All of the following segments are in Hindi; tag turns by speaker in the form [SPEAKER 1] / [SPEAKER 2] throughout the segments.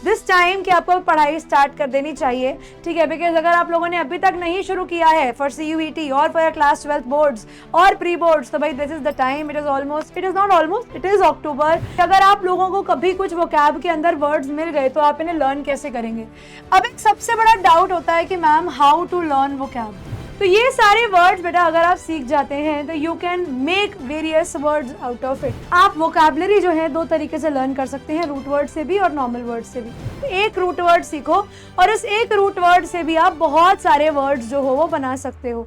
[SPEAKER 1] दिस टाइम कि आपको पढ़ाई स्टार्ट कर देनी चाहिए, ठीक है। बिकॉज अगर आप लोगों ने अभी तक नहीं शुरू किया है फॉर CUET और फॉर क्लास 12 बोर्ड्स और प्री बोर्ड्स, तो भाई this is the time. It is not almost, it is अक्टूबर। अगर आप लोगों को कभी कुछ वोकैब के अंदर वर्ड्स मिल गए तो आप इन्हें लर्न कैसे करेंगे। अब एक सबसे बड़ा डाउट होता है कि ma'am how to learn vocab. तो ये सारे वर्ड्स बेटा अगर आप सीख जाते हैं तो you can make various words out of it. आप वोकैबुलरी जो है दो तरीके से लर्न कर सकते हैं, रूट वर्ड से भी और नॉर्मल वर्ड से भी। तो एक रूट वर्ड सीखो और इस एक रूट वर्ड से भी आप बहुत सारे वर्ड्स जो हो वो बना सकते हो।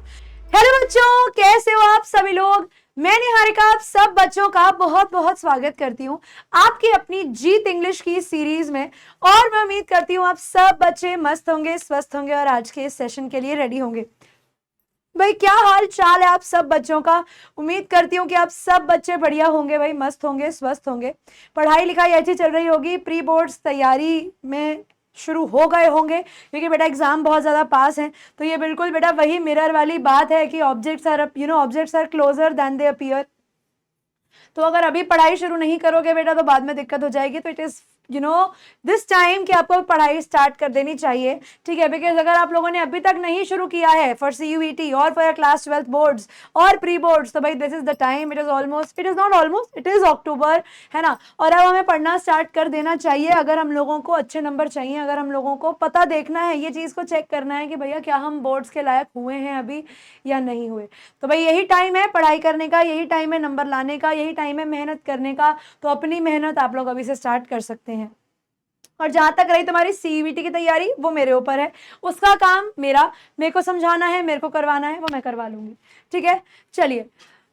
[SPEAKER 1] हेलो बच्चों, कैसे हो आप सभी लोग। मैं निहारिका आप सब बच्चों का बहुत बहुत स्वागत करती हूँ आपकी अपनी जीत इंग्लिश की सीरीज में। और मैं उम्मीद करती हूँ आप सब बच्चे मस्त होंगे, स्वस्थ होंगे और आज के इस सेशन के लिए रेडी होंगे। भाई क्या हाल चाल है आप सब बच्चों का। उम्मीद करती हूँ कि आप सब बच्चे बढ़िया होंगे, भाई मस्त होंगे, स्वस्थ होंगे। पढ़ाई लिखाई अच्छी चल रही होगी, प्री बोर्ड्स तैयारी में शुरू हो गए होंगे क्योंकि बेटा एग्जाम बहुत ज़्यादा पास हैं। तो ये बिल्कुल बेटा वही मिरर वाली बात है कि objects are closer than they appear. तो अगर अभी पढ़ाई शुरू नहीं करोगे बेटा तो बाद में दिक्कत हो जाएगी। तो इट इज दिस टाइम कि आपको पढ़ाई स्टार्ट कर देनी चाहिए, ठीक है। बिकॉज अगर आप लोगों ने अभी तक नहीं शुरू किया है फॉर CUET और फॉर क्लास 12 बोर्ड्स और प्री बोर्ड्स, तो भाई this is the time. It is not almost, it is अक्टूबर, है ना। और अब हमें पढ़ना स्टार्ट कर देना चाहिए अगर हम लोगों को अच्छे नंबर चाहिए, अगर हम लोगों को पता देखना है, ये चीज़ को चेक करना है कि भैया क्या हम बोर्ड्स के लायक हुए हैं अभी या नहीं हुए। तो भाई यही टाइम है पढ़ाई करने का, यही टाइम है नंबर लाने का, यही टाइम है मेहनत करने का। तो अपनी मेहनत आप लोग अभी से स्टार्ट कर सकते हैं। और जहां तक रही तुम्हारी CUET की तैयारी, वो मेरे ऊपर है, उसका काम मेरे को समझाना है, मेरे को करवाना है, वो मैं करवा लूंगी, ठीक है। चलिए,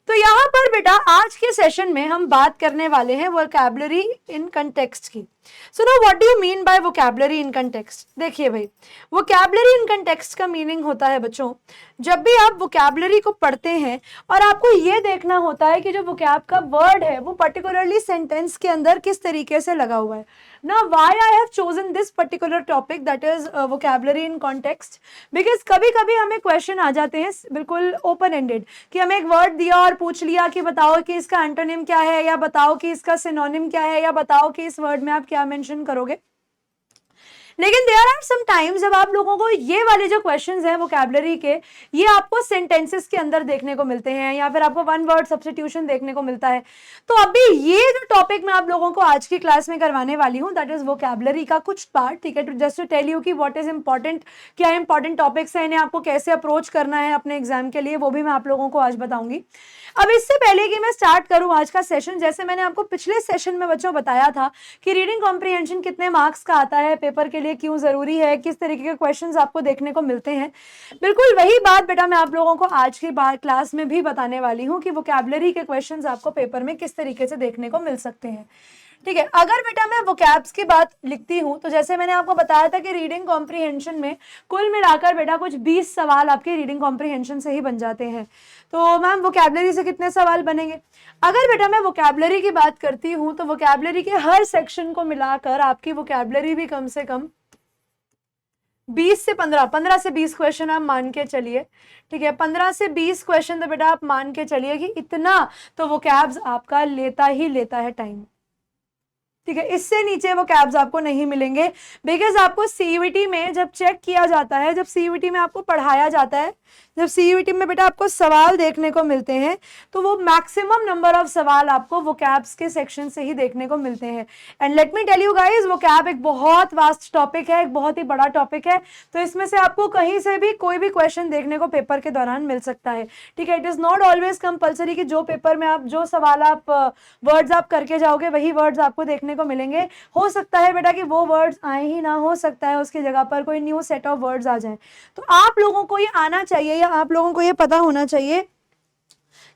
[SPEAKER 1] तो यहाँ पर बेटा आज के सेशन में हम बात करने वाले हैं वोकैबुलरी इन कंटेक्स्ट की। So know what do you mean bye vocabulary in context. देखिए भाई, वोकैबुलरी इन कंटेक्स्ट का मीनिंग होता है बच्चों, जब भी आप वोकैबुलरी को पढ़ते हैं और आपको ये देखना होता है कि जो वोकैब का वर्ड है वो पर्टिकुलरली सेंटेंस के अंदर किस तरीके से लगा हुआ है। Now why I have chosen this particular topic, that is vocabulary in context, because कभी कभी हमें क्वेश्चन आ जाते हैं बिल्कुल ओपन एंडेड कि हमें एक वर्ड दिया और पूछ लिया कि बताओ कि इसका एंटोनिम क्या है, या बताओ कि इसका सिनोनिम क्या है, या बताओ कि इस वर्ड में आप क्या मेंशन करोगे। लेकिन देयर आर सम टाइम्स जब आप लोगों को ये वाले जो क्वेश्चंस हैं वोकैबुलरी के, ये आपको सेंटेंसेस के अंदर देखने को मिलते हैं या फिर आपको वन वर्ड सब्स्टिट्यूशन देखने को मिलता है। तो अभी ये जो टॉपिक मैं आप लोगों को आज की क्लास में करवाने वाली हूँ, दैट इज वोकैबुलरी का कुछ पार्ट, ठीक है। To just to tell you कि व्हाट इज इंपॉर्टेंट, क्या इंपॉर्टेंट टॉपिक्स हैं, इन्हें आपको कैसे अप्रोच करना है अपने एग्जाम के लिए, वो भी मैं आप लोगों को आज बताऊंगी। अब इससे पहले कि मैं स्टार्ट करूं आज का सेशन, जैसे मैंने आपको पिछले सेशन में बच्चों बताया था कि रीडिंग कॉम्प्रिहेंशन कितने मार्क्स का आता है, पेपर के लिए क्यों जरूरी है, किस तरीके के क्वेश्चंस आपको देखने को मिलते हैं, बिल्कुल वही बात बेटा मैं आप लोगों को आज की क्लास में भी बताने वाली हूँ कि वोकैबुलरी के क्वेश्चंस आपको पेपर में किस तरीके से देखने को मिल सकते हैं, ठीक है। अगर बेटा मैं वोकैब्स की बात लिखती हूँ तो जैसे मैंने आपको बताया था कि रीडिंग कॉम्प्रिहेंशन में कुल मिलाकर बेटा कुछ 20 सवाल आपके रीडिंग कॉम्प्रिहेंशन से ही बन जाते हैं। तो मैम वोकैबुलरी से कितने सवाल बनेंगे। अगर बेटा मैं वोकैबुलरी की बात करती हूँ तो वोकैबुलरी के हर सेक्शन को मिलाकर आपकी वोकैबुलरी भी कम से कम 20 से 15 से 20 क्वेश्चन आप मान के चलिए, ठीक है। 15 से 20 क्वेश्चन तो बेटा आप मान के चलिए कि इतना तो वोकैब्स आपका लेता ही लेता है टाइम, ठीक है। इससे नीचे वो कैब्स आपको नहीं मिलेंगे, बिकॉज आपको CUET में जब चेक किया जाता है, जब CUET में आपको पढ़ाया जाता है, जब CUET में बेटा आपको सवाल देखने को मिलते हैं तो वो मैक्सिमम नंबर ऑफ सवाल आपको वोकैब्स के सेक्शन से ही देखने को मिलते हैं। And let me tell you guys, vocab एक बहुत वास्ट टॉपिक है, एक बहुत ही बड़ा टॉपिक है। तो इसमें से आपको कहीं से भी कोई भी क्वेश्चन देखने को पेपर के दौरान मिल सकता है, ठीक है। It is not always compulsory कि जो पेपर में आप जो सवाल आप वर्ड्स आप करके जाओगे वही वर्ड्स आपको देखने को मिलेंगे। हो सकता है बेटा कि वो वर्ड्स आए ही ना, हो सकता है उसकी जगह पर कोई न्यू सेट ऑफ वर्ड्स आ जाए। तो आप लोगों को ये आना चाहिए, आप लोगों को ये पता होना चाहिए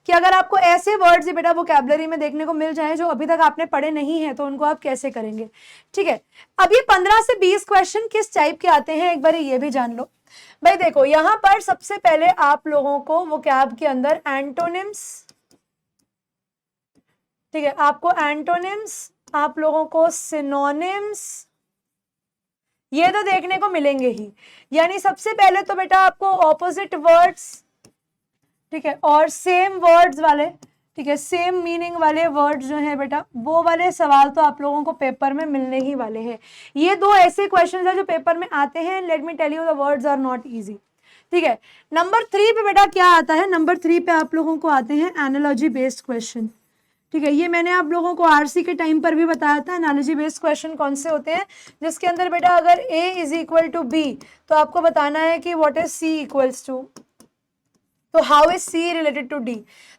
[SPEAKER 1] कि अगर आपको ऐसे वर्ड्स ही बेटा वोकैबुलरी में देखने को मिल जाएं जो अभी तक आपने पढ़े नहीं हैं तो उनको आप कैसे करेंगे, ठीक है। अब ये 15 से 20 क्वेश्चन किस टाइप के आते हैं एक बार ये भी जान लो। भाई देखो, यहां पर सबसे पहले आप लोगों को वोकैब के अंदर एंटोनिम्स, ठीक है, आपको एंटोनिम्स, आप लोगों को सिनोनिम्स, ये तो देखने को मिलेंगे ही। यानी सबसे पहले तो बेटा आपको ऑपोजिट वर्ड्स, ठीक है, और सेम वर्ड्स वाले, ठीक है, सेम मीनिंग वाले वर्ड्स जो हैं बेटा, वो वाले सवाल तो आप लोगों को पेपर में मिलने ही वाले हैं। ये दो ऐसे क्वेश्चंस हैं जो पेपर में आते हैं, let me tell you the words are not easy. ठीक है, नंबर 3 पे बेटा क्या आता है, नंबर 3 पे आप लोगों को आते हैं एनालॉजी बेस्ड क्वेश्चन। ठीक है, ये मैंने आप लोगों को आरसी के टाइम पर भी बताया था, एनालॉजी बेस्ड क्वेश्चन कौन से होते हैं, जिसके अंदर बेटा अगर A is equal to B तो आपको बताना है कि what is C equals to, तो how is C related to D।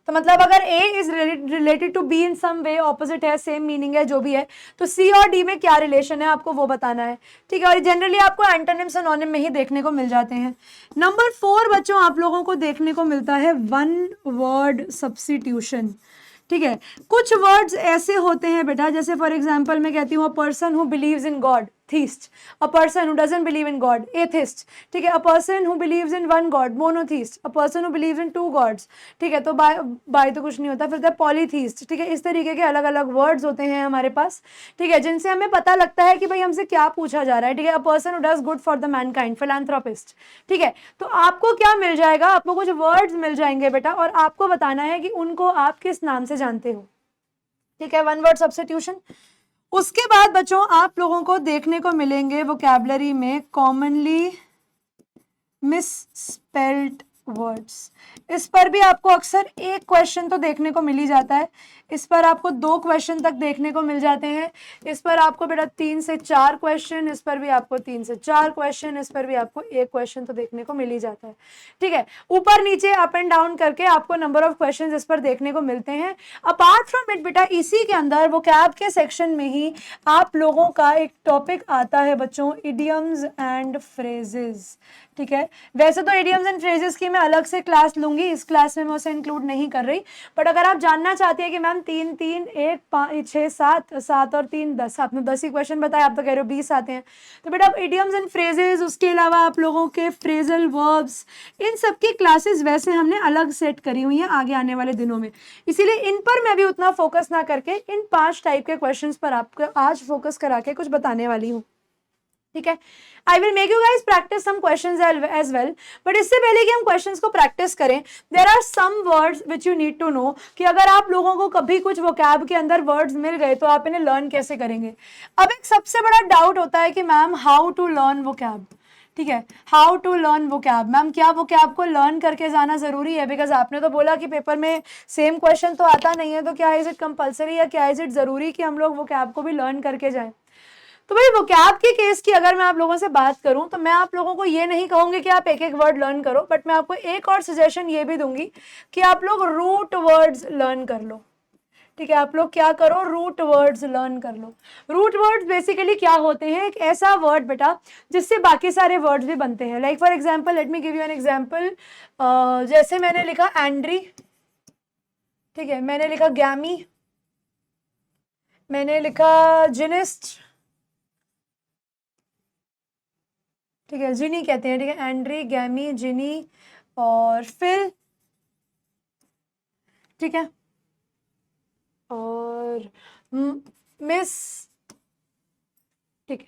[SPEAKER 1] तो मतलब अगर A is related to B in some way, opposite है, सेम मीनिंग है, जो भी है, तो C और D में क्या रिलेशन है आपको वो बताना है। ठीक है, और जनरली आपको एंटोनिम सिनोनिम में ही देखने को मिल जाते हैं। नंबर 4 बच्चों आप लोगों को देखने को मिलता है वन वर्ड सब्स्टिट्यूशन। ठीक है, कुछ वर्ड्स ऐसे होते हैं बेटा, जैसे फॉर एग्जांपल मैं कहती हूँ a person who believes in God, theist, a person who doesn't believe in God, atheist. ठीक है, a person who believes in one God, monotheist, a person who believes in two gods. ठीक है, तो बाय तो कुछ नहीं होता, फिर पॉलीथीस्ट। ठीक है, इस तरीके के अलग अलग वर्ड्स होते हैं हमारे पास। ठीक है, जिनसे हमें पता लगता है कि भाई हमसे क्या पूछा जा रहा है। ठीक है, a person who does good for the Mankind, philanthropist. ठीक है, तो आपको क्या मिल जाएगा, आपको कुछ वर्ड्स मिल जाएंगे बेटा, और आपको बताना है कि उनको आप किस नाम से जानते हो। ठीक है, वन वर्ड सब्स्टिट्यूशन। उसके बाद बच्चों आप लोगों को देखने को मिलेंगे वोकैबुलरी में कॉमनली मिसस्पेल्ड वर्ड्स। इस पर भी आपको अक्सर एक क्वेश्चन तो देखने को मिल ही जाता है, इस पर आपको 2 क्वेश्चन तक देखने को मिल जाते हैं, इस पर आपको बेटा 3 से 4 क्वेश्चन, इस पर भी आपको 3 से 4 क्वेश्चन, इस पर भी आपको 1 क्वेश्चन तो देखने को मिल ही जाता है। ठीक है, ऊपर नीचे अप एंड डाउन करके आपको नंबर ऑफ क्वेश्चन इस पर देखने को मिलते हैं। अपार्ट फ्रॉम इट बेटा, इसी के अंदर वोकैब के सेक्शन में ही आप लोगों का एक टॉपिक आता है बच्चों, इडियम्स एंड फ्रेजेस। ठीक है, वैसे तो इडियम्स एंड फ्रेजेस की मैं अलग से क्लास लूंगी, इस क्लास में मैं उसे इंक्लूड नहीं कर रही, बट अगर आप जानना चाहती हैं कि मैम 3 3 1 5 6 7 7 और 3 10, आपने 10 ही क्वेश्चन बताया, आप तो कह रहे हो 20 आते हैं, तो बेटा इडियम्स एंड फ्रेजेस, उसके अलावा आप लोगों के फ्रेजल वर्ब्स, इन सब की क्लासेस वैसे हमने अलग सेट करी हुई हैं आगे आने वाले दिनों में, इसीलिए इन पर मैं भी उतना फोकस ना करके इन 5 टाइप के क्वेश्चन पर आपको आज फोकस करा के कुछ बताने वाली हूँ। ठीक है, I will make you guys practice some questions as well, but इससे पहले कि हम क्वेश्चंस को प्रैक्टिस करें, there are some words which you need to know, कि अगर आप लोगों को कभी कुछ वोकैब के अंदर वर्ड्स मिल गए तो आप इन्हें लर्न कैसे करेंगे। अब एक सबसे बड़ा डाउट होता है कि ma'am how to learn vocab. ठीक है, how to learn vocab, ma'am क्या वोकैब को लर्न करके जाना जरूरी है, बिकॉज आपने तो बोला कि पेपर में सेम क्वेश्चन तो आता नहीं है, तो क्या इज इट कंपल्सरी या क्या इज इट जरूरी कि हम लोग वोकैब को भी लर्न करके जाएं। तो भाई वोकैब के केस की अगर मैं आप लोगों से बात करूं तो मैं आप लोगों को ये नहीं कहूंगी कि आप एक एक वर्ड लर्न करो, बट मैं आपको एक और सजेशन ये भी दूंगी कि आप लोग रूट वर्ड्स लर्न कर लो। ठीक है, आप लोग क्या करो, रूट वर्ड्स लर्न कर लो। रूट वर्ड्स बेसिकली क्या होते हैं, एक ऐसा वर्ड बेटा जिससे बाकी सारे वर्ड्स भी बनते हैं। Like for example, let me give you an example, जैसे मैंने लिखा एंड्री, ठीक है, मैंने लिखा गैमी, मैंने लिखा जिनिस्ट, ठीक है, जिनी कहते हैं। ठीक है, एंड्री, गैमी, जिनी और फिल। ठीक है, और मिस। ठीक है,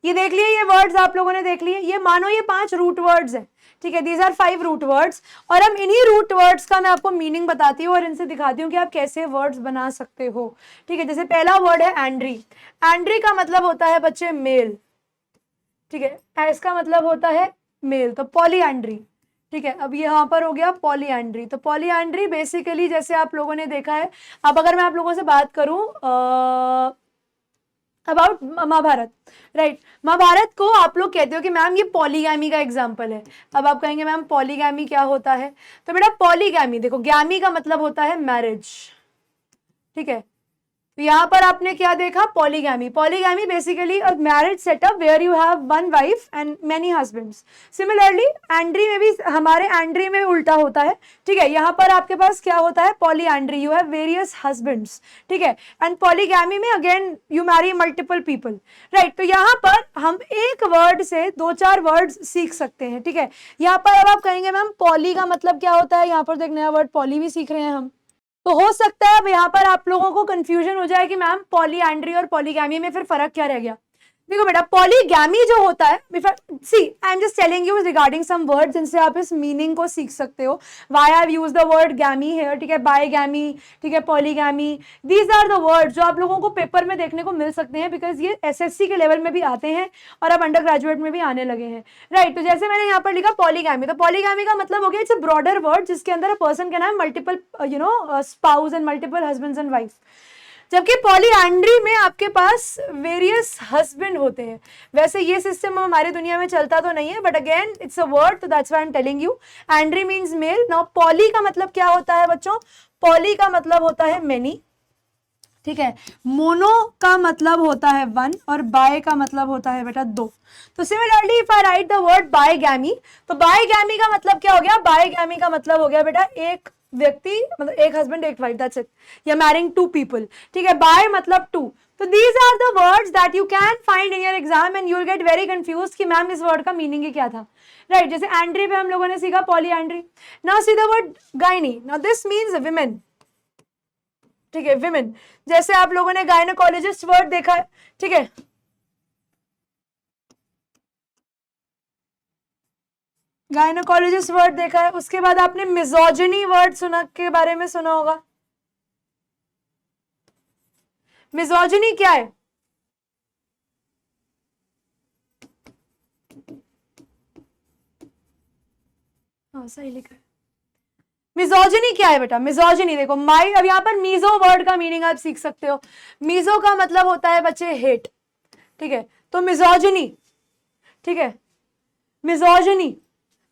[SPEAKER 1] ये देख लिए, ये वर्ड्स आप लोगों ने देख लिए, ये मानो ये 5 रूट वर्ड्स हैं। ठीक है, दीज आर 5 रूट वर्ड्स, और हम इन्हीं रूट वर्ड्स का मैं आपको मीनिंग बताती हूँ और इनसे दिखाती हूँ कि आप कैसे वर्ड्स बना सकते हो। ठीक है, जैसे पहला वर्ड है एंड्री। एंड्री का मतलब होता है बच्चे मेल। ठीक है, इसका मतलब होता है मेल, तो पॉलीएंड्री। ठीक है, अब यहाँ पर हो गया पॉलीएंड्री। तो पॉलीएंड्री बेसिकली जैसे आप लोगों ने देखा है, अब अगर मैं आप लोगों से बात करूं अबाउट महाभारत, राइट, महाभारत को आप लोग कहते हो कि मैम ये पॉलीगैमी का एग्जाम्पल है। अब आप कहेंगे मैम पॉलीगैमी क्या होता है, तो बेटा पॉलीगैमी देखो, गैमी का मतलब होता है मैरिज। ठीक है, तो यहाँ पर आपने क्या देखा, polygamy. Polygamy basically a marriage setup where you have one wife and many husbands. Similarly एंड्री में भी, हमारे एंड्री में उल्टा होता है। ठीक है, यहाँ पर आपके पास क्या होता है, polyandry, you have various husbands. ठीक है, एंड पॉलीगैमी में again you marry multiple people, right. तो यहाँ पर हम एक वर्ड से 2-4 वर्ड्स सीख सकते हैं। ठीक है, यहाँ पर अब आप कहेंगे मैम पॉली का मतलब क्या होता है, यहाँ पर तो एक नया वर्ड पॉली भी सीख रहे हैं हम, तो हो सकता है अब यहाँ पर आप लोगों को कंफ्यूजन हो जाए कि मैम पॉलीएंड्री और पॉलीगैमी में फिर फर्क क्या रह गया। देखो बेटा, पॉलीगैमी जो होता है, see I am just telling you regarding some words जिनसे आप इस मीनिंग को सीख सकते हो. Why I have used the word gamy here, ठीक है, बायगैमी, ठीक है, polygamy. These are the words जो आप लोगों को पेपर में देखने को मिल सकते हैं, बिकॉज ये एसएससी के लेवल में भी आते हैं और अब अंडर ग्रेजुएट में भी आने लगे हैं, राइट. तो जैसे मैंने यहाँ पर लिखा पॉलीगैमी, तो पॉलीगैमी का मतलब हो गया इट्स अ ब्रॉडर वर्ड जिसके अंदर a person can have multiple spouse and multiple husbands and wife. जबकि पॉलीएंड्री में आपके पास वेरियस हस्बैंड होते हैं. वैसे ये सिस्टम हमारी दुनिया में चलता तो नहीं है, but again it's a word, तो that's why I am telling you. Andry means male. Now poly का मतलब क्या होता है बच्चों? पॉली का मतलब होता है मेनी, ठीक है. मोनो का मतलब होता है वन, और बाय का मतलब होता है बेटा दो. तो similarly if I write the word bigamy, तो बायगैमी का मतलब क्या हो गया? बायगैमी का मतलब हो गया बेटा एक व्यक्ति, मतलब एक हस्बैंड एक वाइफ, दैट्स इट. या मैरिंग टू पीपल, ठीक है. बाय मतलब टू. तो these are the words that you can find in your exam and you will get very confuse कि मैम इस वर्ड का मीनिंग ही क्या था, राइट. जैसे एंड्री पे हम लोगों ने सीखा polyandry. Now see the word gynae. Now this means women, ठीक है, विमेन. जैसे आप लोगों ने गायनोकोलॉजिस्ट वर्ड देखा है, ठीक है, गायनोकोलॉजिस्ट वर्ड देखा है. उसके बाद आपने मिजोजिनी वर्ड सुना के बारे में सुना होगा. मिजोजिनी क्या है? हाँ सही लिखा है. मिजोजिनी क्या है बेटा? मिजोजिनी देखो, माई, अब यहाँ पर मीजो वर्ड का मीनिंग आप सीख सकते हो. मीजो का मतलब होता है बच्चे हेट, ठीक है. तो मिजोजिनी, ठीक है, मिजोजिनी.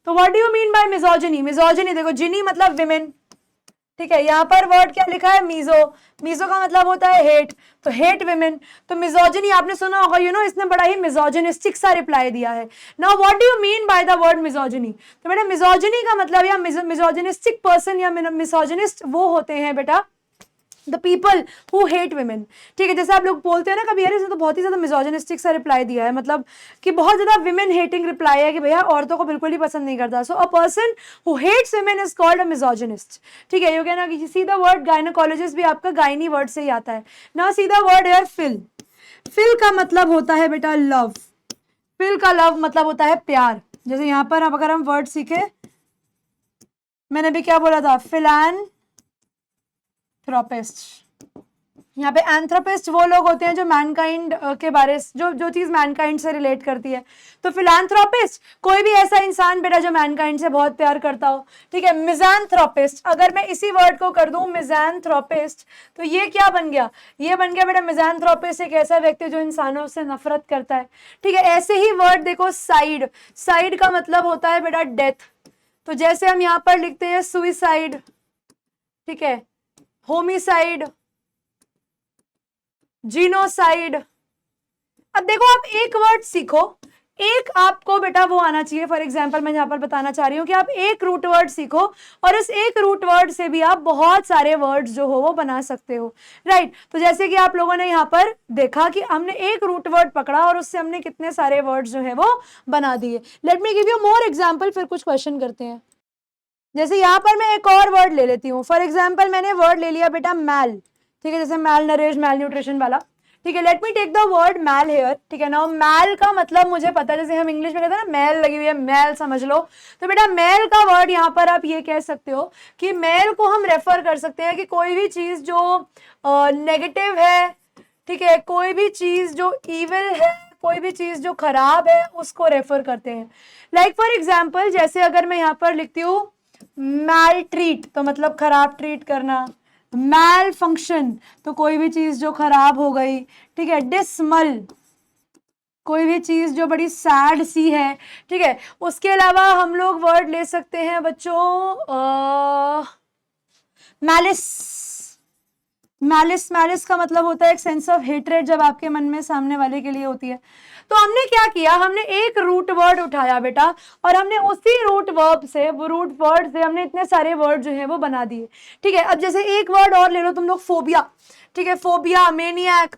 [SPEAKER 1] तो what do you mean by misogyny? Misogyny देखो, जिनी मतलब विमेन, ठीक है. यहाँ पर वर्ड क्या लिखा है? मीजो. मीजो का मतलब होता है हेट, तो हेट विमेन. तो मिजोजिनी आपने सुना होगा, यू नो, इसने बड़ा ही मिजोजिनिस्टिक सा रिप्लाई दिया है. Now what do you mean by the word misogyny? तो बेटा मिजोजिनी का मतलब, या मिजोजिनिस्टिक पर्सन या मिसोजिनिस्ट वो होते हैं बेटा the people who hate women, ठीक है. जैसे आप लोग बोलते हैं ना कभी, यार इसने तो बहुत ही ज्यादा मिजोजिनिस्टिक सा रिप्लाई दिया है, मतलब कि बहुत ज्यादा विमेन हेटिंग रिप्लाई है कि भैया औरतों को बिल्कुल ही पसंद नहीं करता. So a person who hates women is called a misogynist, ठीक है. You can see the word gynaecologist भी आपका गायनी वर्ड से ही आता है. Now see the word here phil. Phil का मतलब होता है बेटा लव. फिल का लव मतलब होता है प्यार. जैसे यहाँ पर अब अगर हम वर्ड सीखे, मैंने भी क्या बोला था? फिलैंथ्रोपिस्ट. यहाँ पे एंथ्रोपिस्ट वो लोग होते हैं जो मैनकाइंड के बारे, जो चीज मैनकाइंड से रिलेट करती है. तो फिलैंथ्रोपिस्ट कोई भी ऐसा इंसान बेटा जो मैनकाइंड से बहुत प्यार करता हो, ठीक है. मिज़ान्थ्रोपिस्ट, अगर मैं इसी वर्ड को कर दूं मिज़ान्थ्रोपिस्ट, तो ये क्या बन गया? ये बन गया बेटा मिज़ान्थ्रोपिस्ट एक ऐसा व्यक्ति जो इंसानों से नफरत करता है, ठीक है. ऐसे ही वर्ड देखो साइड. साइड का मतलब होता है बेटा डेथ. तो जैसे हम यहाँ पर लिखते हैं सुइसाइड, ठीक है, होमिसाइड, जीनोसाइड. अब देखो आप एक वर्ड सीखो, एक आपको बेटा वो आना चाहिए. फॉर एग्जांपल मैं यहाँ पर बताना चाह रही हूँ कि आप एक रूट वर्ड सीखो और इस एक रूट वर्ड से भी आप बहुत सारे वर्ड्स जो हो वो बना सकते हो, राइट. तो जैसे कि आप लोगों ने यहाँ पर देखा कि हमने एक रूट वर्ड पकड़ा और उससे हमने कितने सारे वर्ड्स जो है वो बना दिए. Let me give you more example, फिर कुछ क्वेश्चन करते हैं. जैसे यहाँ पर मैं एक और वर्ड ले लेती हूँ. फॉर एग्जाम्पल मैंने वर्ड ले लिया बेटा मैल, ठीक है, जैसे मैल नरिश, मैल न्यूट्रिशन वाला, ठीक है. Let me take the word mal here, ठीक है. नाउ मैल का मतलब मुझे पता है, जैसे हम इंग्लिश में कहते हैं ना मैल लगी हुई है, मैल समझ लो. तो बेटा मैल का वर्ड यहाँ पर आप ये कह सकते हो कि मैल को हम रेफर कर सकते हैं कि कोई भी चीज जो नेगेटिव है, ठीक है, कोई भी चीज जो इविल है, कोई भी चीज जो खराब है, उसको रेफर करते हैं. लाइक फॉर एग्जाम्पल, जैसे अगर मैं यहाँ पर लिखती हूँ मैल ट्रीट, तो मतलब खराब ट्रीट करना. मैल फंक्शन, तो कोई भी चीज जो खराब हो गई, ठीक है. डिसमल, कोई भी चीज जो बड़ी सैड सी है, ठीक है. उसके अलावा हम लोग वर्ड ले सकते हैं बच्चों मैलिस. मैलिस, मैलिस का मतलब होता है एक सेंस ऑफ हेट्रेड जब आपके मन में सामने वाले के लिए होती है. तो हमने क्या किया, हमने एक रूट वर्ड उठाया बेटा और हमने उसी रूट वर्ब से, वो रूट वर्ड से हमने इतने सारे वर्ड जो है वो बना दिए, ठीक है. अब जैसे एक वर्ड और ले लो तुम लोग, फोबिया, ठीक है. फोबिया, मेनियक,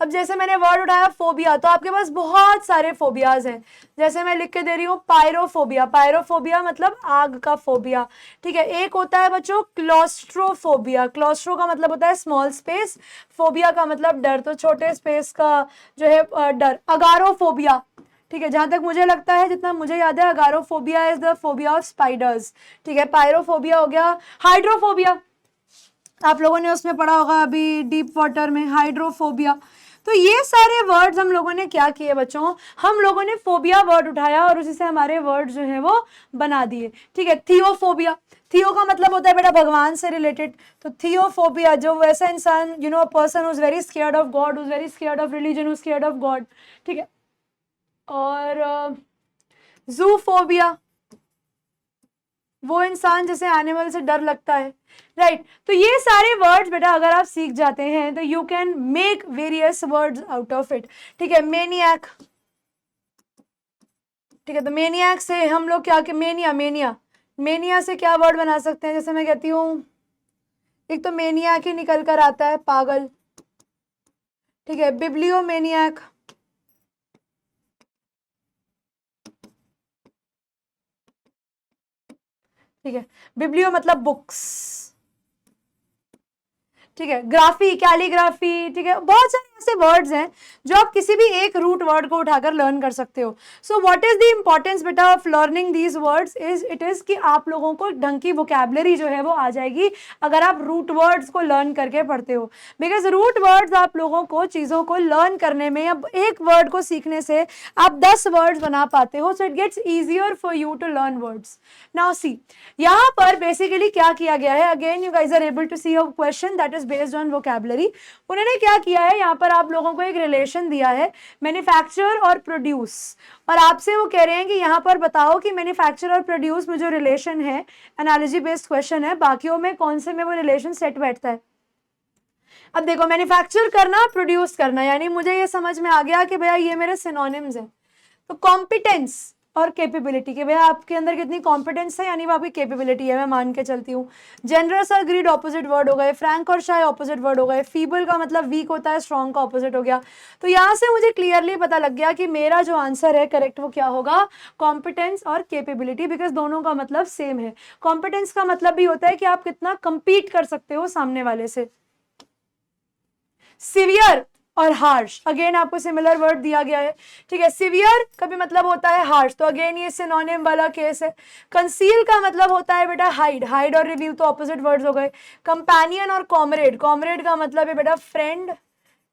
[SPEAKER 1] अब जैसे मैंने वर्ड उठाया फोबिया, तो आपके पास बहुत सारे फोबियाज हैं। जैसे मैं लिख के दे रही हूँ पायरोफोबिया, पायरोफोबिया मतलब आग का फोबिया, ठीक है। एक होता है बच्चों क्लॉस्ट्रोफोबिया, क्लॉस्ट्रो का मतलब होता है स्मॉल स्पेस, फोबिया का मतलब डर, तो छोटे स्पेस का जो है डर। अगारोफोबिया, ठीक है, जहां तक मुझे लगता है, जितना मुझे याद है, agoraphobia is the phobia of spiders, ठीक है। पायरोफोबिया हो गया। हाइड्रोफोबिया, आप लोगों ने उसमें पढ़ा होगा अभी डीप वाटर में, हाइड्रोफोबिया। तो ये सारे वर्ड्स हम लोगों ने क्या किए बच्चों, हम लोगों ने फोबिया वर्ड उठाया और उसी से हमारे वर्ड जो है वो बना दिए, ठीक है। थियोफोबिया, थियो का मतलब होता है बेटा भगवान से रिलेटेड, तो थियोफोबिया जो वैसा इंसान, you know, a person who is very scared of God, who is very scared of religion, who is scared of God, ठीक है। और जूफोबिया, वो इंसान जैसे एनिमल से डर लगता है, राइट। तो ये सारे वर्ड्स बेटा अगर आप सीख जाते हैं तो you can make various words out of it, ठीक है। मेनियक, ठीक है, तो मेनियक से हम लोग क्या, मेनिया, मेनिया, मेनिया से क्या वर्ड बना सकते हैं, जैसे मैं कहती हूँ, एक तो मेनियक ही निकल कर आता है, पागल, ठीक है। बिब्लियोमेनियक, ठीक है, बिब्लियो मतलब बुक्स, ठीक है। ग्राफी, कैलीग्राफी, ठीक है। बहुत सारे ऐसे वर्ड्स हैं जो आप किसी भी एक रूट वर्ड को उठाकर लर्न कर सकते हो। So what is the importance बेटा of learning these words is, it is कि आप लोगों को ढंग की वोकैबुलरी जो है वो आ जाएगी अगर आप रूट वर्ड्स को लर्न करके पढ़ते हो। बिकॉज रूट वर्ड्स आप लोगों को चीज़ों को लर्न करने में, या एक वर्ड को सीखने से आप 10 वर्ड्स बना पाते हो। So it gets easier for you to learn words. Now see, यहाँ पर बेसिकली क्या किया गया है, again you guys are able to see a question that is based on vocabulary. उन्होंने क्या किया है, यहाँ पर आप लोगों को एक रिलेशन दिया है, मैन्युफैक्चर और प्रोड्यूस, और आपसे वो कह रहे हैं कि यहाँ पर बताओ कि मैन्युफैक्चर और प्रोड्यूस में जो रिलेशन है, एनालॉजी बेस्ड क्वेश्चन है, बाकियों में कौन से में वो रिलेशन सेट बैठता है। अब देखो, मैन्युफैक्चर करना, प्रोड्यूस करना, यानी मुझे ये समझ में आ गया कि भैया ये मेरे सिनोनिम्स हैं। तो कॉम्पिटेंस और कैपेबिलिटी, के भैया आपके अंदर कितनी कॉम्पिटेंस है, यानी वो आपकी कैपेबिलिटी है, मैं मान के चलती हूँ। जेनरस और ग्रीड ऑपोजिट वर्ड हो गए, फ्रैंक और शाय ऑपोजिट वर्ड हो गए, फीबल का मतलब वीक होता है, स्ट्रॉन्ग का ऑपोजिट हो गया। तो यहाँ से मुझे क्लियरली पता लग गया कि मेरा जो आंसर है करेक्ट वो क्या होगा, कॉम्पिटेंस और कैपेबिलिटी, बिकॉज दोनों का मतलब सेम है। कॉम्पिटेंस का मतलब भी होता है कि आप कितना कंपीट कर सकते हो सामने वाले से। सिवियर और हार्श, अगेन आपको सिमिलर वर्ड दिया गया है, ठीक है। सिवियर का भी मतलब होता है हार्श, तो अगेन ये सिनोनिम वाला केस है। कंसील का मतलब होता है बेटा हाइड, हाइड और रिवील तो ऑपोजिट वर्ड्स हो गए। कंपेनियन और कॉमरेड, कॉमरेड का मतलब है बेटा फ्रेंड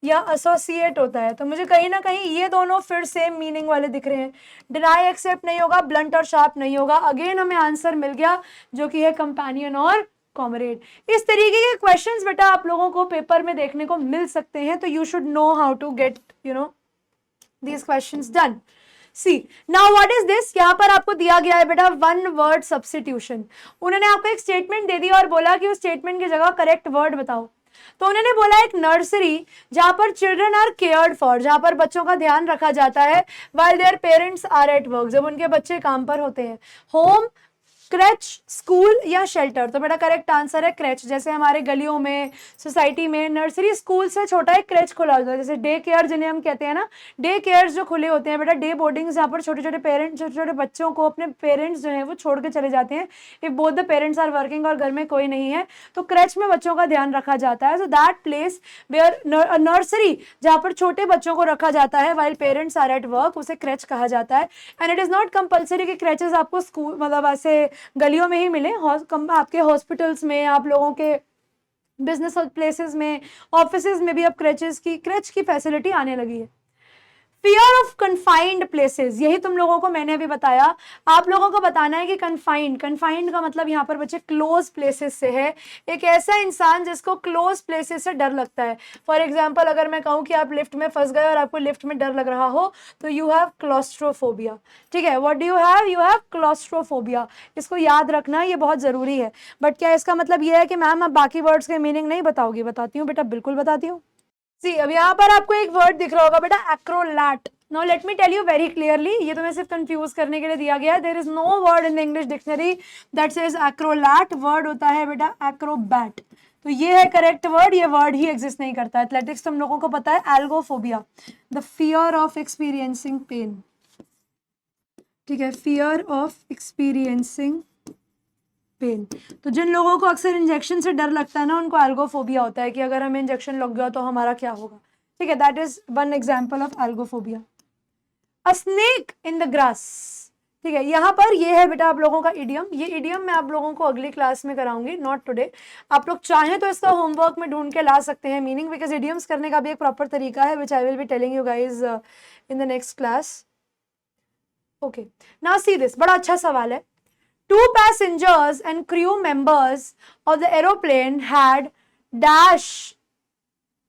[SPEAKER 1] या एसोसिएट होता है। तो मुझे कहीं ना कहीं ये दोनों फिर सेम मीनिंग वाले दिख रहे हैं। डिनाई एक्सेप्ट नहीं होगा, ब्लंट और शार्प नहीं होगा। अगेन हमें आंसर मिल गया जो कि है कंपेनियन और कॉमरेड। इस तरीके के क्वेश्चंस बेटा आप लोगों को पेपर में देखने को मिल सकते हैं, तो you should know how to get these questions done. See, now what is this? यहाँ पर आपको दिया गया है बेटा वन वर्ड सब्स्टिट्यूशन। उन्होंने आपको एक स्टेटमेंट दे दिया और बोला कि उस स्टेटमेंट की जगह करेक्ट वर्ड बताओ। तो उन्होंने बोला एक नर्सरी जहां पर चिल्ड्रन आर केयर्ड फॉर, जहां पर बच्चों का ध्यान रखा जाता है, while their parents are at work, जब उनके बच्चे काम पर होते हैं। होम, क्रेच, स्कूल या शेल्टर, तो बेटा करेक्ट आंसर है क्रेच। जैसे हमारे गलियों में, सोसाइटी में नर्सरी स्कूल से छोटा एक क्रेच खुला होता है, जैसे डे केयर जिन्हें हम कहते हैं ना, डे केयर जो खुले होते हैं बेटा, डे बोर्डिंग्स जहाँ पर छोटे छोटे पेरेंट्स, छोटे छोटे बच्चों को अपने पेरेंट्स जो है वो छोड़ के चले जाते हैं, if both the parents are working और घर में कोई नहीं है, तो क्रेच में बच्चों का ध्यान रखा जाता है। So that place where nursery जहाँ पर छोटे बच्चों को रखा जाता है while parents are at work, उसे क्रेच कहा जाता है। And it is not compulsory कि क्रेचेस आपको स्कूल मतलब ऐसे गलियों में ही मिले, आपके हॉस्पिटल्स में, आप लोगों के बिजनेस प्लेसेस में, ऑफिसेज में भी अब क्रेच की फैसिलिटी आने लगी है। फियर ऑफ कन्फाइंड प्लेसेस, यही तुम लोगों को मैंने अभी बताया। आप लोगों को बताना है कि कन्फाइंड का मतलब यहाँ पर बच्चे क्लोज प्लेसेस से है। एक ऐसा इंसान जिसको क्लोज प्लेसेस से डर लगता है। फॉर एग्जाम्पल अगर मैं कहूँ कि आप लिफ्ट में फंस गए और आपको लिफ्ट में डर लग रहा हो, तो यू हैव क्लॉस्ट्रोफोबिया, ठीक है। What do you have claustrophobia. इसको याद रखना, ये बहुत जरूरी है। बट क्या इसका मतलब ये है कि मैम आप बाकी वर्ड्स के मीनिंग नहीं बताओगी? बताती हूँ बेटा, बिल्कुल बताती हूँ। सी, अब यहाँ पर आपको एक वर्ड दिख रहा होगा बेटा, acrolat. Now let me tell you very clearly, ये तुम्हें सिर्फ कंफ्यूज करने के लिए दिया गया है। There is no word in the English dictionary that says acrolat. Word होता है बेटा एक्रोबैट, तो ये है करेक्ट वर्ड, ये वर्ड ही एग्जिस्ट नहीं करता। एथलेटिक्स तुम लोगों को पता है, algophobia, the fear of experiencing pain, ठीक है, फियर ऑफ एक्सपीरियंसिंग पेन। तो जिन लोगों को अक्सर इंजेक्शन से डर लगता है ना, उनको एल्गोफोबिया होता है कि अगर हमें इंजेक्शन लग गया तो हमारा क्या होगा, ठीक है, that is one example of algophobia. A snake in the grass, ठीक है, यहाँ पर ये है बेटा आप लोगों का इडियम। ये इडियम मैं आप लोगों को अगली क्लास में कराऊंगी, नॉट टुडे। आप लोग चाहें तो इसका होमवर्क में ढूंढ के ला सकते हैं मीनिंग, बिकॉज इडियम्स करने का भी एक प्रॉपर तरीका है, which I will be telling you guys in the next class. Okay, now see this, बड़ा अच्छा सवाल है। 2 passengers and crew members of the aeroplane had dash.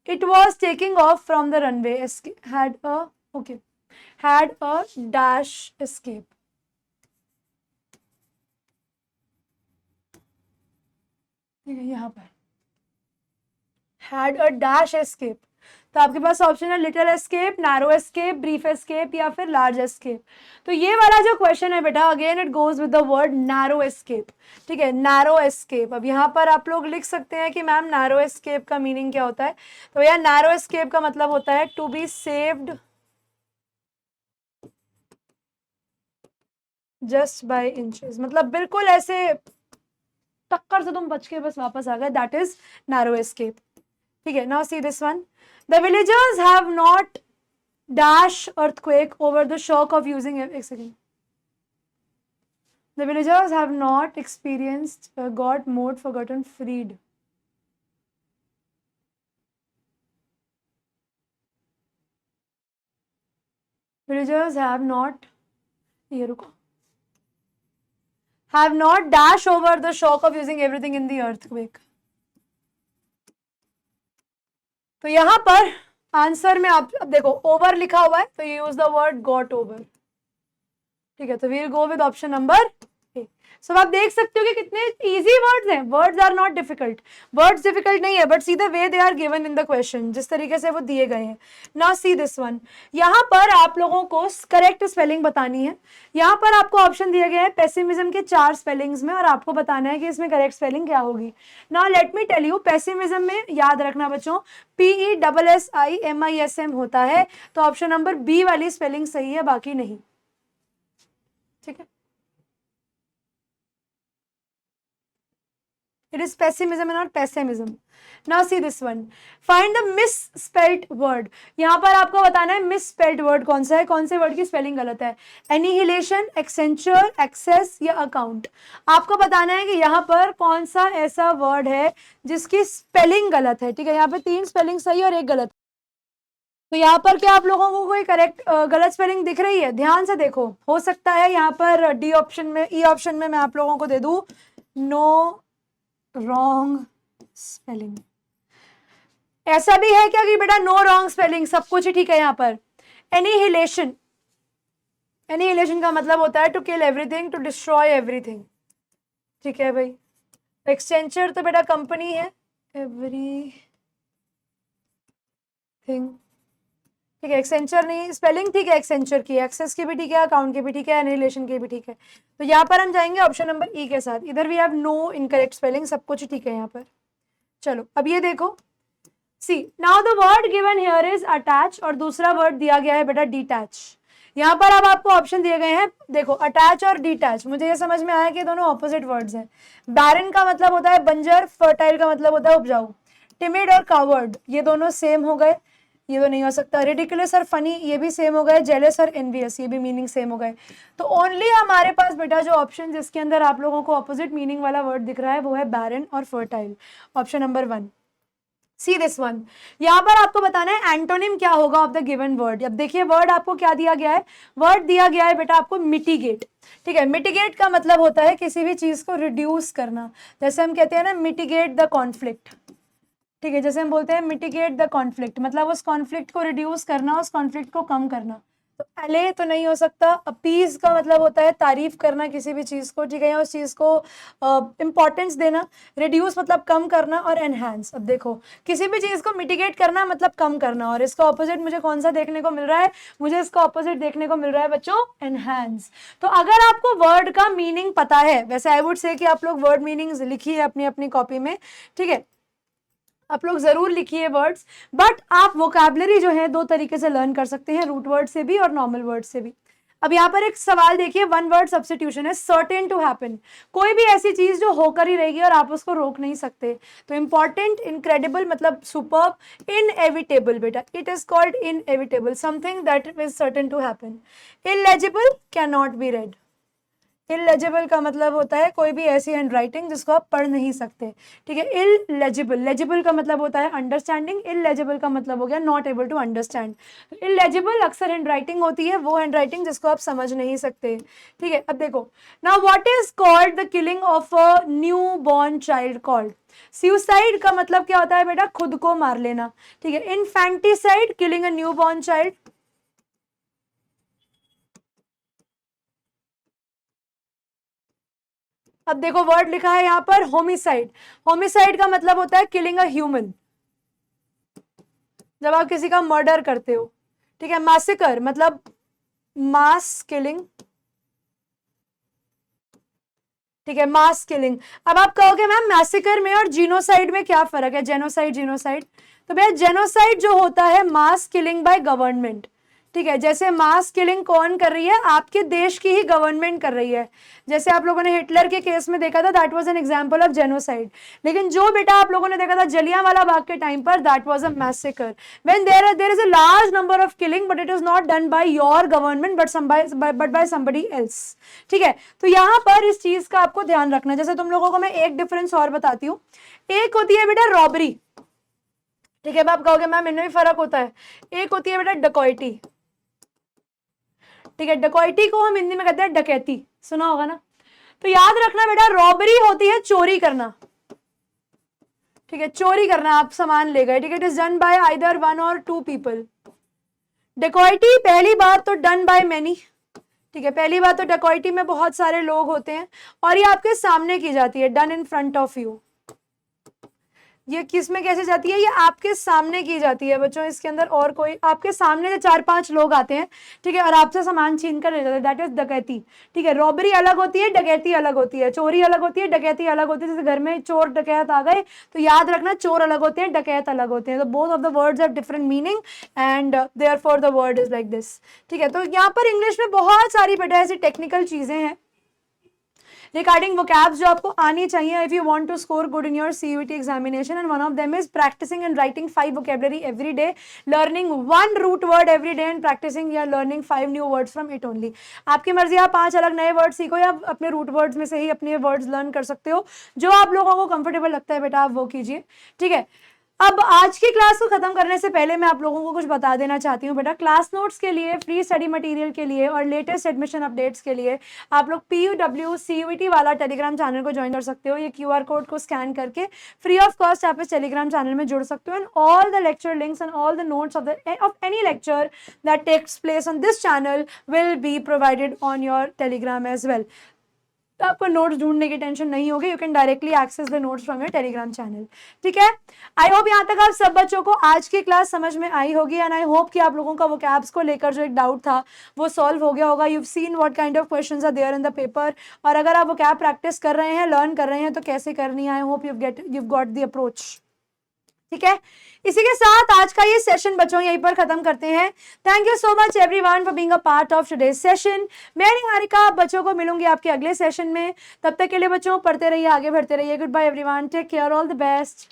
[SPEAKER 1] It was taking off from the runway. Had a dash escape. ठीक है, यहाँ पर had a dash escape. तो आपके पास ऑप्शन है little escape, narrow escape, brief escape या फिर लार्ज एस्केप। तो ये वाला जो क्वेश्चन है बेटा, again it goes with the word narrow escape, ठीक है, नैरो एस्केप। अब यहाँ पर आप लोग लिख सकते हैं कि मैम नैरो एस्केप का मीनिंग क्या होता है। तो भैया नैरो एस्केप का मतलब होता है to be saved just by inches, मतलब बिल्कुल ऐसे टक्कर से तुम बच के बस वापस आ गए, दैट इज नैरो एस्केप। ठीक है, now see this one. The villagers have not dash earthquake over the shock of using एक second. The villagers have not experienced got mode forgotten freed. Villagers have not, ये रुको, have not dash over the shock of using everything in the earthquake. तो यहां पर आंसर में आप अब देखो ओवर लिखा हुआ है, तो ये use the word got over, ठीक है, तो we'll go with option number A. So आप देख सकते हो कि कितने इजी वर्ड्स हैं। Words are not difficult, words difficult नहीं है, but see the way they are given in the question, जिस तरीके से वो दिए गए हैं। नाउ सी दिस वन, यहाँ पर आप लोगों को करेक्ट स्पेलिंग बतानी है। यहाँ पर आपको ऑप्शन दिए गए हैं पेसिमिज्म के 4 स्पेलिंग्स में, और आपको बताना है कि इसमें करेक्ट स्पेलिंग क्या होगी। Now let me tell you, pessimism में याद रखना बच्चों, PESSIMISM होता है, तो ऑप्शन नंबर बी वाली स्पेलिंग सही है, बाकी नहीं, ठीक है। It is pessimism and not pessimism. Now see this one. Find the misspelled word. यहाँ पर आपको बताना है misspelled word कौन सा है, कौन से वर्ड की स्पेलिंग गलत है। Annihilation, accenture, access या account। आपको बताना है कि यहाँ पर कौन सा ऐसा वर्ड है जिसकी स्पेलिंग गलत है, ठीक है। यहाँ पे 3 स्पेलिंग सही और 1 गलत। तो यहाँ पर क्या आप लोगों को कोई करेक्ट गलत स्पेलिंग दिख रही है? ध्यान से देखो, हो सकता है यहाँ पर डी ऑप्शन में, ई ऑप्शन में मैं आप लोगों को दे दूं नो रॉन्ग स्पेलिंग। ऐसा भी है क्या कि बेटा नो रॉन्ग स्पेलिंग, सब कुछ ही ठीक है यहाँ पर। एनिहिलेशन, एनिहिलेशन का मतलब होता है to kill everything, to destroy everything, ठीक है भाई। एक्सचेंचर तो बेटा कंपनी है, एवरीथिंग, ठीक है। एक्सेंचर नहीं, स्पेलिंग ठीक है एक्सेंचर की, एक्सेस की भी ठीक है, अकाउंट की भी ठीक है, एनिहिलेशन की भी ठीक है। तो यहाँ पर हम जाएंगे ऑप्शन नंबर ई के साथ। इधर we have no incorrect spelling, सब कुछ ठीक है यहाँ पर। चलो अब ये देखो, see now the word given here is attach, और दूसरा वर्ड दिया गया है बेटा डिटैच। यहाँ पर अब आपको ऑप्शन दिए गए हैं, देखो अटैच और डिटैच, मुझे ये समझ में आया कि दोनों ऑपोजिट वर्ड्स हैं। बैरन का मतलब होता है बंजर, फर्टाइल का मतलब होता है उपजाऊ। टिमिड और कावर्ड ये दोनों सेम हो गए, ये तो नहीं हो सकता। रिडिकुलस और फनी ये भी सेम हो गए। जेलस और एनवियस ये भी मीनिंग सेम हो गए। तो ओनली हमारे पास बेटा जो ऑप्शन जिसके अंदर आप लोगों को ऑपोजिट मीनिंग वाला वर्ड दिख रहा है वो है बैरन और fertile, option number 1। See this one, यहाँ पर आपको बताना है एंटोनिम क्या होगा ऑफ द गिवन वर्ड। अब देखिए वर्ड आपको क्या दिया गया है, वर्ड दिया गया है बेटा आपको मिटिगेट, ठीक है। मिटिगेट का मतलब होता है किसी भी चीज को रिड्यूस करना, जैसे हम कहते हैं ना मिटिगेट द कॉन्फ्लिक्ट, ठीक है। जैसे हम बोलते हैं मिटिगेट द कॉन्फ्लिक्ट, मतलब उस कॉन्फ्लिक्ट को रिड्यूस करना, उस कॉन्फ्लिक्ट को कम करना। तो अले तो नहीं हो सकता। अपीज का मतलब होता है तारीफ करना किसी भी चीज को, ठीक है, या उस चीज को इंपॉर्टेंस देना। रिड्यूस मतलब कम करना, और एनहांस, अब देखो किसी भी चीज को मिटिगेट करना मतलब कम करना, और इसका ऑपोजिट मुझे कौन सा देखने को मिल रहा है, मुझे इसका ऑपोजिट देखने को मिल रहा है बच्चों एनहांस। तो अगर आपको वर्ड का मीनिंग पता है, वैसे आई वुड से कि आप लोग वर्ड मीनिंग्स लिखिए अपनी अपनी कॉपी में, ठीक है। आप लोग जरूर लिखिए वर्ड्स, बट आप वोकैबलरी जो है दो तरीके से लर्न कर सकते हैं, रूट वर्ड से भी और नॉर्मल वर्ड से भी। अब यहाँ पर एक सवाल देखिए, वन वर्ड सब्स्टिट्यूशन है, सर्टेन टू हैपन, कोई भी ऐसी चीज जो होकर ही रहेगी और आप उसको रोक नहीं सकते। तो इंपॉर्टेंट, इनक्रेडिबल मतलब सुपर्ब, इनएविटेबल बेटा, it is called inevitable, something that is certain to happen. Illegible, can not be read. Illegible का मतलब होता है कोई भी ऐसी हैंड राइटिंग जिसको आप पढ़ नहीं सकते, ठीक है। इलेजिबल, लेजिबल का मतलब होता है अंडरस्टैंडिंग, इलेजिबल का मतलब हो गया not able to understand. Illegible अक्सर हैंड राइटिंग होती है, वो हैंड राइटिंग जिसको आप समझ नहीं सकते, ठीक है। अब देखो, now what is called the killing of a new born child called? Suicide का मतलब क्या होता है बेटा? खुद को मार लेना, ठीक है। Infanticide, killing a new born child. अब देखो वर्ड लिखा है यहाँ पर होमिसाइड, होमिसाइड का मतलब होता है किलिंग अ ह्यूमन, जब आप किसी का मर्डर करते हो, ठीक है। मैसेकर मतलब मास किलिंग, ठीक है, मास किलिंग। अब आप कहोगे मैम मैसेकर में और जीनोसाइड में क्या फर्क है? जेनोसाइड, जीनोसाइड, तो भैया जेनोसाइड जो होता है मास किलिंग बाय गवर्नमेंट, ठीक है। जैसे मास किलिंग कौन कर रही है? आपके देश की ही गवर्नमेंट कर रही है। जैसे आप लोगों ने हिटलर के केस में देखा था, that was an example of genocide. लेकिन जो बेटा आप लोगों ने देखा था जलियांवाला बाग के टाइम पर, that was a massacre, when there is a large number of killing but it is not done by your government but by somebody else, ठीक है। तो यहाँ पर इस चीज का आपको ध्यान रखना। जैसे तुम लोगों को मैं एक डिफरेंस और बताती हूँ, एक होती है बेटा रॉबरी, ठीक है। अब आप कहोगे मैम इनमें भी फर्क होता है, एक होती है बेटा डकैती, ठीक है। डकैती को हम हिंदी में कहते हैं डकैती, सुना होगा ना। तो याद रखना बेटा, रॉबरी होती है चोरी करना, ठीक है, चोरी करना, आप सामान ले गए, ठीक है। It is done by either one और टू पीपल। डकैती पहली बात तो डन बाय मैनी, ठीक है, पहली बात तो डकैती में बहुत सारे लोग होते हैं और ये आपके सामने की जाती है, done in front of you. ये किस में कैसे जाती है? ये आपके सामने की जाती है बच्चों, इसके अंदर और कोई आपके सामने से 4-5 लोग आते हैं, ठीक है, और आपसे सामान छीन कर ले जाते हैं, दैट इज डकैती, ठीक है। रॉबरी अलग होती है, डकैती अलग होती है, चोरी अलग होती है, डकैती अलग होती है। जैसे घर में चोर डकैत आ गए तो याद रखना चोर अलग होते हैं, डकैत अलग होते हैं। तो both of the words have different meaning and therefore the word is like this, ठीक है। तो यहाँ पर इंग्लिश में बहुत सारी बेटा ऐसी टेक्निकल चीजें हैं regarding vocabs जो आपको आनी चाहिए if you want to score good in your CUET examination, and one of them is practicing and writing 5 vocabulary every day, learning 1 root word every day and practicing या learning 5 new words from it only। आपकी मर्जी, आप 5 अलग नए वर्ड सीखो या अपने रूट वर्ड्स में से ही अपने वर्ड्स लर्न कर सकते हो, जो आप लोगों को कंफर्टेबल लगता है बेटा आप वो कीजिए, ठीक है। अब आज की क्लास को खत्म करने से पहले मैं आप लोगों को कुछ बता देना चाहती हूँ बेटा। क्लास नोट्स के लिए, फ्री स्टडी मटेरियल के लिए और लेटेस्ट एडमिशन अपडेट्स के लिए आप लोग PUW CUET वाला टेलीग्राम चैनल को ज्वाइन कर सकते हो। ये QR कोड को स्कैन करके फ्री ऑफ कॉस्ट आप इस टेलीग्राम चैनल में जुड़ सकते हो, and all the lecture links and all the notes of any lecture that takes place on this channel will be provided on your Telegram as well. तो आपको नोट्स ढूंढने की टेंशन नहीं होगी, you can directly access the notes from your Telegram channel, ठीक है। आई होप यहाँ तक आप सब बच्चों को आज की क्लास समझ में आई होगी, एंड आई होप कि आप लोगों का वोकैब्स को लेकर जो एक डाउट था वो सॉल्व हो गया होगा। You seen what kind of questions are there in the paper, और अगर आप वोकैब प्रैक्टिस कर रहे हैं, लर्न कर रहे हैं, तो कैसे करनी है, I hope you got the approach, ठीक है। इसी के साथ आज का ये सेशन बच्चों यहीं पर खत्म करते हैं। Thank you so much everyone for being a part of today's session. मैं निहारिका बच्चों को मिलूंगी आपके अगले सेशन में। तब तक के लिए बच्चों पढ़ते रहिए, आगे बढ़ते रहिए। Good bye everyone, take care, all the best.